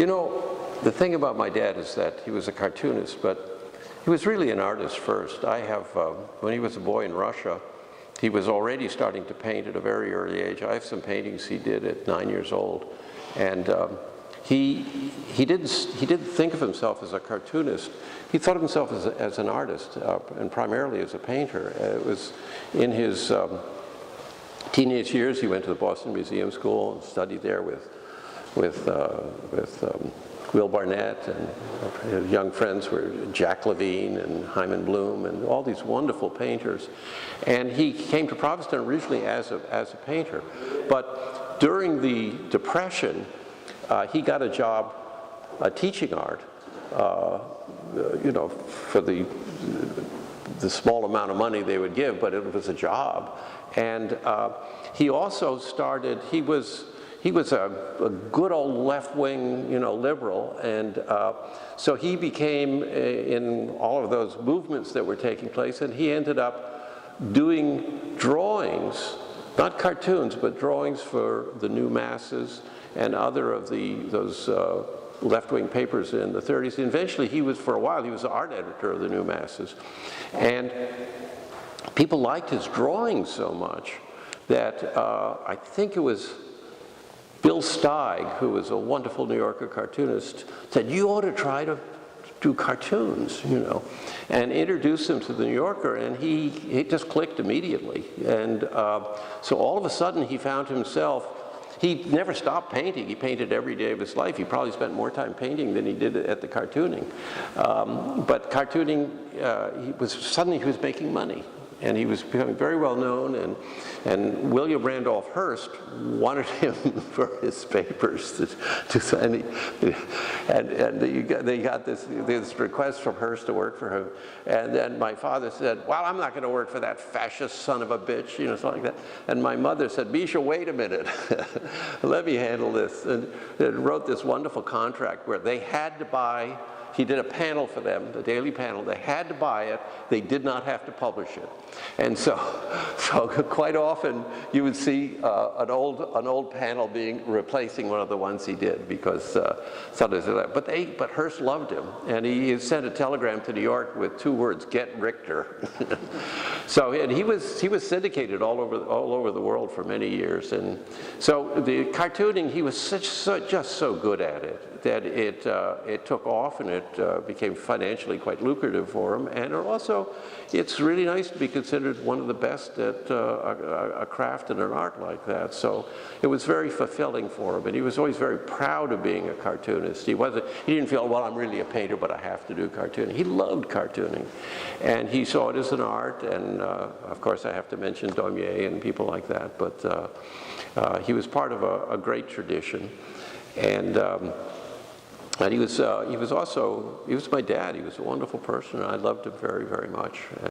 You know, the thing about my dad is that he was a cartoonist, but he was really an artist first. When he was a boy in Russia, he was already starting to paint at a very early age. I have some paintings he did at 9 years old, and he didn't think of himself as a cartoonist. He thought of himself as an artist, and primarily as a painter. It was in his teenage years he went to the Boston Museum School and studied there with Will Barnett, and his young friends were Jack Levine and Hyman Bloom and all these wonderful painters. And he came to Provincetown originally as a painter. But during the Depression, he got a job teaching art, you know, for the small amount of money they would give, but it was a job. And he also started, he was a good old left-wing, you know, liberal, and so he became in all of those movements that were taking place, and he ended up doing drawings, not cartoons, but drawings for the New Masses and other of those left-wing papers in the 30s. And eventually for a while, he was the art editor of the New Masses. And people liked his drawings so much that I think it was Bill Steig, who was a wonderful New Yorker cartoonist, said, "You ought to try to do cartoons," you know, and introduced him to the New Yorker, and he just clicked immediately. And so all of a sudden he found himself, he never stopped painting. He painted every day of his life. He probably spent more time painting than he did at the cartooning. But cartooning, suddenly he was making money. And he was becoming very well known, and William Randolph Hearst wanted him for his papers and they got this request from Hearst to work for him. And then my father said, "Well, I'm not going to work for that fascist son of a bitch," you know, something like that. And my mother said, "Mischa, wait a minute, let me handle this." And wrote this wonderful contract where they had to buy. He did a panel for them, the daily panel. They had to buy it. They did not have to publish it. And so quite often you would see an old panel replacing one of the ones he did, because sometimes but Hearst loved him, and he sent a telegram to New York with 2 words: "Get Richter." So, and he was syndicated all over the world for many years. And so the cartooning, he was just so good at it that it took off, and it became financially quite lucrative for him. And it's really nice to be considered one of the best at a craft and an art like that. So it was very fulfilling for him, and he was always very proud of being a cartoonist. He didn't feel, well, I'm really a painter, but I have to do cartooning. He loved cartooning, and he saw it as an art. And of course, I have to mention Daumier and people like that. But he was part of a great tradition, and he was my dad. He was a wonderful person, and I loved him very, very much.